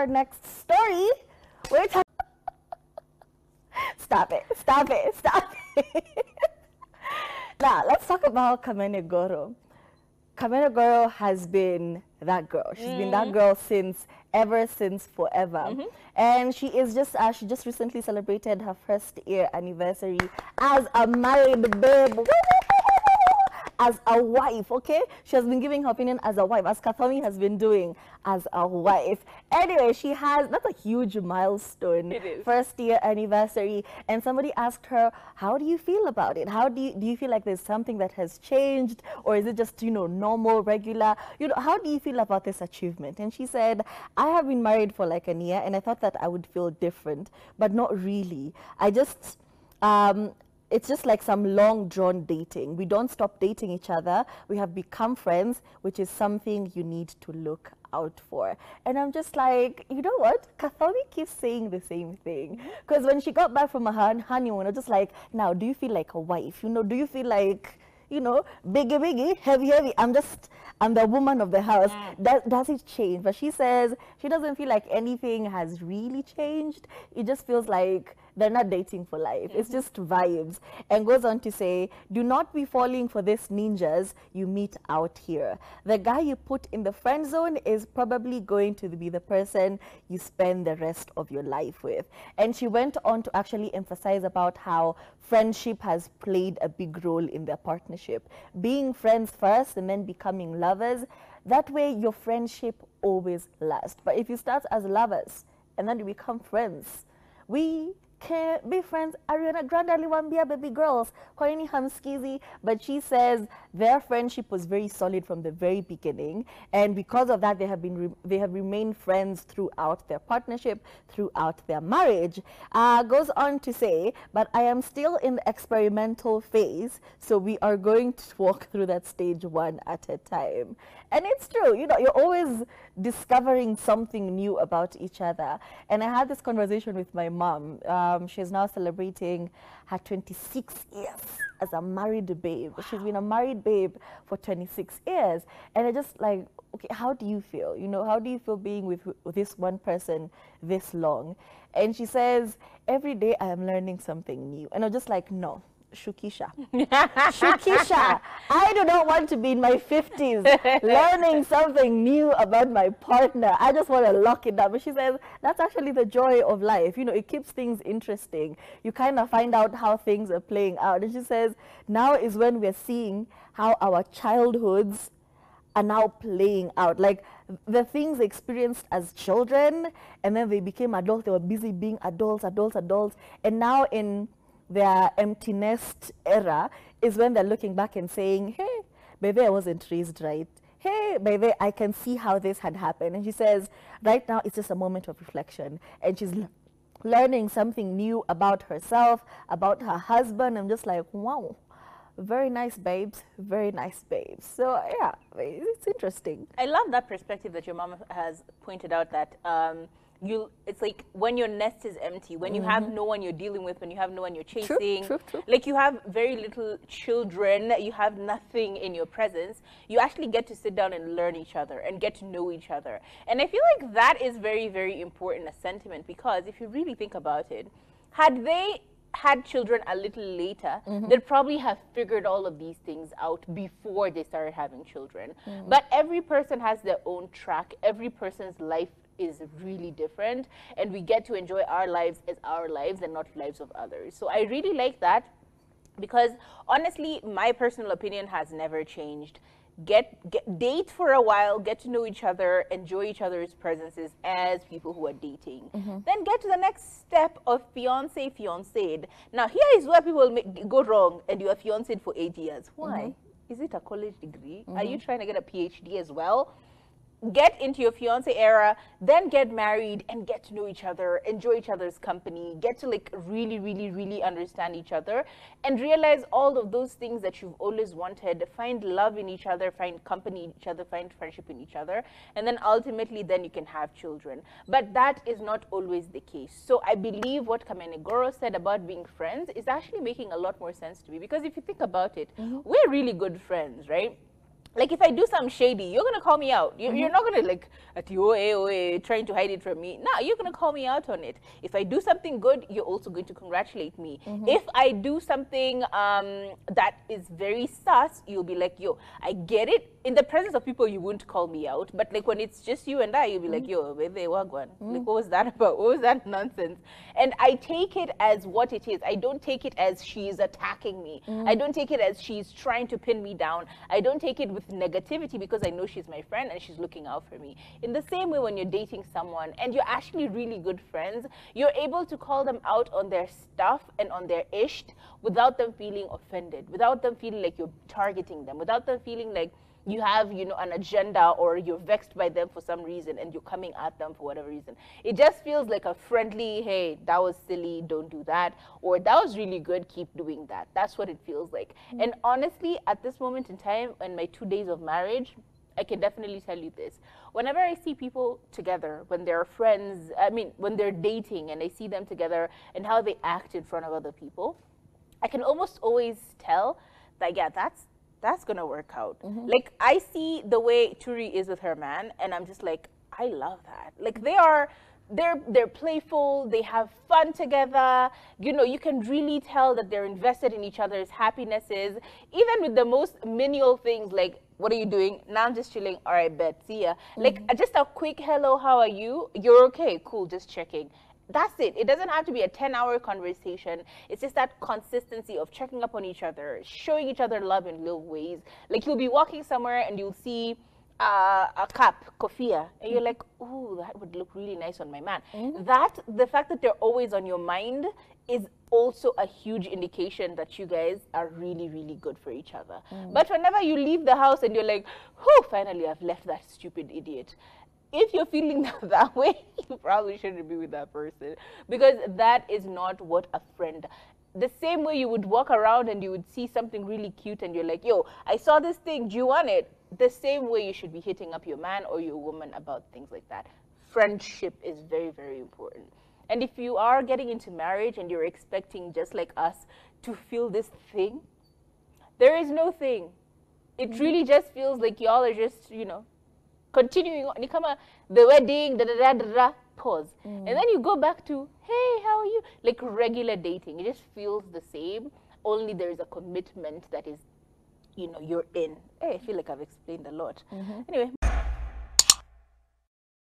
our next story. We're Stop it, stop it, stop it. Now, let's talk about Kamene Goro. Kamene Goro has been that girl. She's been that girl ever since forever. And she just recently celebrated her first year anniversary as a married babe. As a wife, okay? She has been giving her opinion as a wife, as Kathomi has been doing as a wife. Anyway, that's a huge milestone. It is. First year anniversary. And somebody asked her, how do you feel about it? Do you feel like there's something that has changed? Or is it just, normal, regular? How do you feel about this achievement? And she said, I have been married for like a year and I thought that I would feel different, but not really. It's just like some long drawn dating. We don't stop dating each other. We have become friends, which is something you need to look out for. And I'm just like, you know what? Kathomi keeps saying the same thing. Because when she got back from her honeymoon, I was just like, now, do you feel like a wife? Do you feel like, biggie, heavy, I'm the woman of the house. Does it change? But she says she doesn't feel like anything has really changed. It just feels like they're not dating for life. It's just vibes. And goes on to say, do not be falling for these ninjas you meet out here. The guy you put in the friend zone is probably going to be the person you spend the rest of your life with. And she went on to actually emphasize about how friendship has played a big role in their partnership. Being friends first and then becoming lovers, that way your friendship always lasts. But if you start as lovers and then you become friends, we can't be friends. Ariana Grande Aliwambia baby girls, Koini Hamskizi, but she says their friendship was very solid from the very beginning, and because of that, they have remained friends throughout their partnership, throughout their marriage. Goes on to say, but I am still in the experimental phase, so we are going to walk through that stage one at a time. And it's true, you're always discovering something new about each other. And I had this conversation with my mom. She's now celebrating her 26 years as a married babe. Wow. She's been a married babe for 26 years. And I just like, okay, how do you feel? How do you feel being with this one person this long? And she says, every day I am learning something new. And I'm just like, no. Shukisha. Shukisha, I do not want to be in my 50s learning something new about my partner. I just want to lock it up. But she says that's actually the joy of life. It keeps things interesting. You kind of find out how things are playing out. And she says now is when we're seeing how our childhoods are now playing out. Like the things experienced as children, and then they became adults. They were busy being adults. And now in their empty nest era is when they're looking back and saying, hey, baby, I wasn't raised right. Hey, baby, I can see how this had happened. And she says, right now, it's just a moment of reflection. And she's learning something new about herself, about her husband. I'm just like, wow, very nice babes, very nice babes. So, yeah, it's interesting. I love that perspective that your mom has pointed out that it's like when your nest is empty, when you have no one you're dealing with, when you have no one you're chasing, True. like you have very little children, you have nothing in your presence, you actually get to sit down and learn each other and get to know each other. And I feel like that is very, very important a sentiment, because if you really think about it, had they had children a little later, they'd probably have figured all of these things out before they started having children. But every person has their own track. Every person's life is really different, and we get to enjoy our lives as our lives and not lives of others. So I really like that, because honestly, my personal opinion has never changed. Date for a while, get to know each other, enjoy each other's presences as people who are dating. Then get to the next step of fiancé. Now here is where people go wrong, and you are fiancéed for 8 years. Why? Is it a college degree? Are you trying to get a PhD as well? Get into your fiance era, then get married and get to know each other, enjoy each other's company, get to like really, really, really understand each other, and realize all of those things that you've always wanted. Find love in each other, find company in each other, find friendship in each other, and then ultimately then you can have children. But that is not always the case. So I believe what Kamene Goro said about being friends is actually making a lot more sense to me, because if you think about it, we're really good friends, right? Like if I do something shady, you're gonna call me out. You're not gonna like at you trying to hide it from me. No, you're gonna call me out on it. If I do something good, you're also going to congratulate me. If I do something that is very sus, you'll be like, yo, I get it. In the presence of people, you won't call me out, but like when it's just you and I, you'll be like, yo, where they wagwan. Like what was that about? What was that nonsense? And I take it as what it is. I don't take it as she's attacking me. I don't take it as she's trying to pin me down. I don't take it with negativity because I know she's my friend and she's looking out for me. In the same way, when you're dating someone and you're actually really good friends, you're able to call them out on their stuff and on their ish without them feeling offended, without them feeling like you're targeting them, without them feeling like you have, you know, an agenda or you're vexed by them for some reason and you're coming at them for whatever reason. It just feels like a friendly, hey, that was silly, don't do that, or that was really good, keep doing that. That's what it feels like. And honestly, at this moment in time, in my 2 days of marriage, I can definitely tell you this. Whenever I see people together, when they're friends, I mean, when they're dating and I see them together and how they act in front of other people, I can almost always tell that, yeah, that's gonna work out. Like I see the way Turi is with her man, and I'm just like, I love that. Like they're playful, they have fun together. You know, you can really tell that they're invested in each other's happinesses, even with the most menial things like, what are you doing? Now I'm just chilling. All right, bet, see ya. Like just a quick hello, how are you? You're okay, cool, just checking. That's it. It doesn't have to be a 10-hour conversation. It's just that consistency of checking up on each other, showing each other love in little ways. Like you'll be walking somewhere and you'll see a cap, kofia, and you're like, ooh, that would look really nice on my man. The fact that they're always on your mind is also a huge indication that you guys are really, really good for each other. But whenever you leave the house and you're like, whew, finally I've left that stupid idiot. If you're feeling that way, you probably shouldn't be with that person, because that is not what a friend. The same way you would walk around and you would see something really cute and you're like, yo, I saw this thing, do you want it? The same way you should be hitting up your man or your woman about things like that. Friendship is very, very important. And if you are getting into marriage and you're expecting, just like us, to feel this thing, there is no thing. It really just feels like y'all are just, you know, continuing on. You come the wedding, pause. And then you go back to, hey, how are you? Like regular dating. It just feels the same, only there is a commitment that is, you know, you're in. Hey, I feel like I've explained a lot. Anyway.